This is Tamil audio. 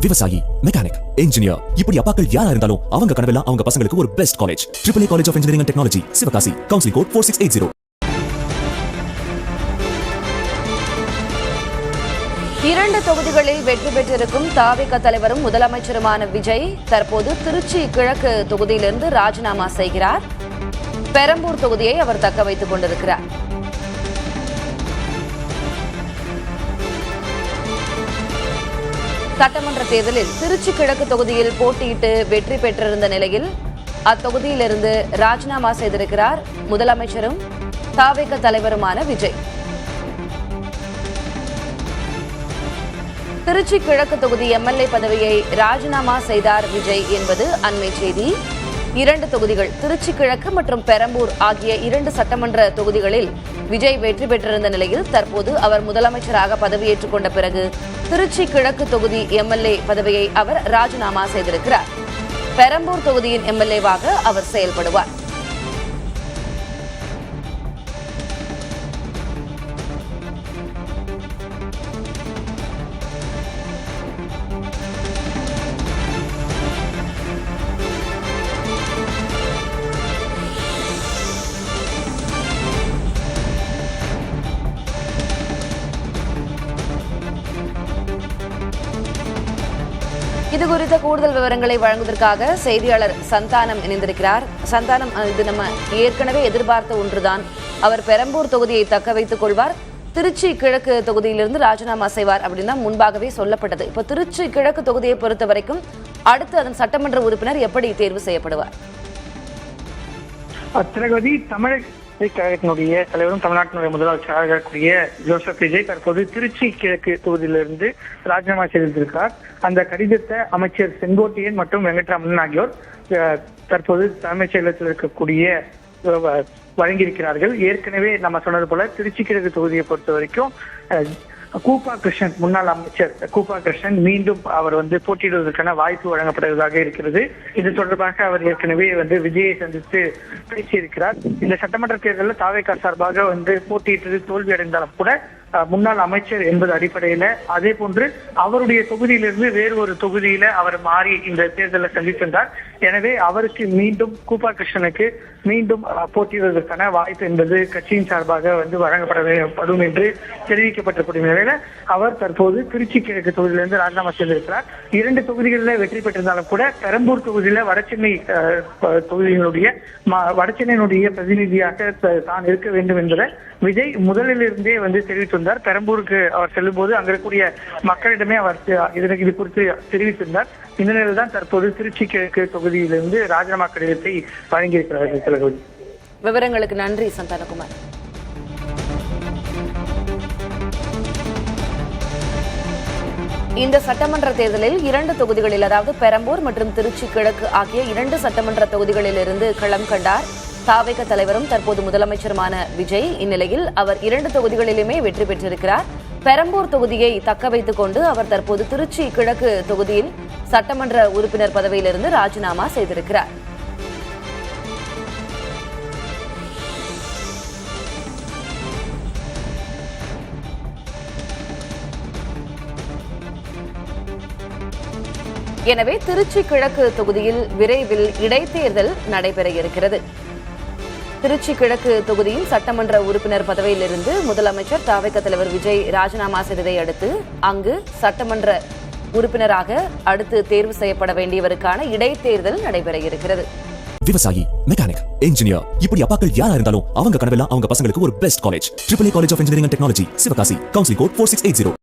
விவசாயி, மெக்கானிக், இன்ஜினியர், இப்படி அப்பாக்கள் யாரா இருந்தாலும் அவங்க கனவெல்லாம் அவங்க பசங்களுக்கு ஒரு best college. AAA college of engineering and technology, Sivakasi. Counselling code 4680. இரண்டு தொகுதிகளில் வெற்றி பெற்றிருக்கும் தாவேகா தலைவரும் முதலமைச்சருமான விஜய் தற்போது திருச்சி கிழக்கு தொகுதியிலிருந்து ராஜினாமா செய்கிறார். பெரம்பூர் தொகுதியை அவர் தக்க வைத்துக் கொண்டிருக்கிறார். சட்டமன்ற தேர்தலில் திருச்சி கிழக்கு தொகுதியில் போட்டியிட்டு வெற்றி பெற்றிருந்த நிலையில் அத்தொகுதியிலிருந்து ராஜினாமா செய்திருக்கிறார் முதலமைச்சரும் தாவேகா தலைவருமான விஜய். திருச்சி கிழக்கு தொகுதி எம்எல்ஏ பதவியை ராஜினாமா செய்தார் விஜய் என்பது அண்மை செய்தி. இரண்டு தொகுதிகள் திருச்சி கிழக்கு மற்றும் பெரம்பூர் ஆகிய இரண்டு சட்டமன்ற தொகுதிகளில் விஜய் வெற்றி பெற்றிருந்த நிலையில் தற்போது அவர் முதலமைச்சராக பதவியேற்றுக் கொண்ட பிறகு திருச்சி கிழக்கு தொகுதி எம்எல்ஏ பதவியை அவர் ராஜினாமா செய்திருக்கிறார். பெரம்பூர் தொகுதியின் எம்எல்ஏவாக அவர் செயல்படுவார். இது குறித்த கூடுதல் விவரங்களை வழங்குவதற்காக செய்தியாளர் சந்தானம் இணைந்திருக்கிறார். சந்தானம், இது நம்ம ஏற்கனவே எதிர்பார்த்த ஒன்றுதான். அவர் பெரம்பூர் தொகுதியை தக்க வைத்துக் கொள்வார், திருச்சி கிழக்கு தொகுதியிலிருந்து ராஜினாமா செய்வார் அப்படின்னு முன்பாகவே சொல்லப்பட்டது. இப்போ திருச்சி கிழக்கு தொகுதியை பொறுத்த வரைக்கும் அடுத்து அதன் சட்டமன்ற உறுப்பினர் எப்படி தேர்வு செய்யப்படுவார்? திலகவதி, தமிழக கழகத்தினுடைய தலைவரும் தமிழ்நாட்டினுடைய முதலமைச்சராக இருக்கக்கூடிய ஜோசப் விஜய் தற்போது திருச்சி கிழக்கு தொகுதியிலிருந்து ராஜினாமா செய்திருக்கிறார். அந்த கடிதத்தை அமைச்சர் செங்கோட்டையன் மற்றும் வெங்கட்ராமன் ஆகியோர் தற்போது தலைமைச் செயலகத்தில் இருக்கக்கூடிய வழங்கியிருக்கிறார்கள். ஏற்கனவே நம்ம சொன்னது போல திருச்சி கிழக்கு தொகுதியை பொறுத்த வரைக்கும் கூப்பா கிருஷ்ணன், முன்னாள் அமைச்சர் கூப்பா கிருஷ்ணன் மீண்டும் அவர் போட்டியிடுவதற்கான வாய்ப்பு வழங்கப்படுவதாக இருக்கிறது. இது தொடர்பாக அவர் ஏற்கனவே விஜயை சந்தித்து பேசியிருக்கிறார். இந்த சட்டமன்ற தேர்தலில் தாவேகா சார்பாக போட்டியிட்டு தோல்வி அடைந்தாலும் கூட முன்னாள் அமைச்சர் என்பது அடிப்படையில அதே போன்று அவருடைய தொகுதியிலிருந்து வேறு ஒரு தொகுதியில அவர் மாறி இந்த தேர்தலை சந்தித்திருந்தார். எனவே அவருக்கு மீண்டும் கூப்பா கிருஷ்ணனுக்கு மீண்டும் போட்டியிடுவதற்கான வாய்ப்பு என்பது கட்சியின் சார்பாக வழங்கப்படும் என்று தெரிவிக்கப்பட்டிருக்கூடிய நிலையில அவர் தற்போது திருச்சி கிழக்கு தொகுதியிலிருந்து ராஜினாமா செய்திருக்கிறார். இரண்டு தொகுதிகளில் வெற்றி பெற்றிருந்தாலும் கூட பெரம்பூர் தொகுதியில வடசென்னை தொகுதியினுடைய வடசென்னையினுடைய பிரதிநிதியாக தான் இருக்க வேண்டும் என்பதை விஜய் முதலிலிருந்தே தெரிவித்திருந்தார். பெரம்பூருக்கு அவர் செல்லும் போது அங்க இருக்கக்கூடிய மக்களிடமே அவர் இது குறித்து தெரிவித்திருந்தார். இந்த நிலையில் தான் தற்போது திருச்சி கிழக்கு தொகுதியிலிருந்து ராஜினாமா கடிதத்தை வழங்கியிருக்கிறார்கள். விவரங்களுக்கு நன்றி சந்தானகுமார். இந்த சட்டமன்ற தேர்தலில் இரண்டு தொகுதிகளில், அதாவது பெரம்பூர் மற்றும் திருச்சி கிழக்கு ஆகிய இரண்டு சட்டமன்ற தொகுதிகளில் இருந்து களம் கண்டார் தாவேகா தலைவரும் தற்போது முதலமைச்சருமான விஜய். இந்நிலையில் அவர் இரண்டு தொகுதிகளிலுமே வெற்றி பெற்றிருக்கிறார். பெரம்பூர் தொகுதியை தக்க வைத்துக் கொண்டு அவர் தற்போது திருச்சி கிழக்கு தொகுதியில் சட்டமன்ற உறுப்பினர் பதவியிலிருந்து ராஜினாமா செய்திருக்கிறார். எனவே திருச்சி கிழக்கு தொகுதியில் விரைவில் இடைத்தேர்தல் நடைபெற இருக்கிறது. திருச்சி கிழக்கு தொகுதியில் சட்டமன்ற உறுப்பினர் பதவியிலிருந்து முதலமைச்சர் தாவேகா தலைவர் விஜய் ராஜினாமா செய்ததை அடுத்து அங்கு சட்டமன்ற உறுப்பினராக அடுத்து தேர்வு செய்யப்பட வேண்டியவருக்கான இடைத்தேர்தல் நடைபெற இருக்கிறது. விவசாயி, மெக்கானிக், இன்ஜினியர், இப்படி அப்பாக்கள் யாரா இருந்தாலும் அவங்க கனவெல்லாம் அவங்க பசங்களுக்கு ஒரு best college. AAA college of engineering and technology, Sivakasi. Counselling code 4680.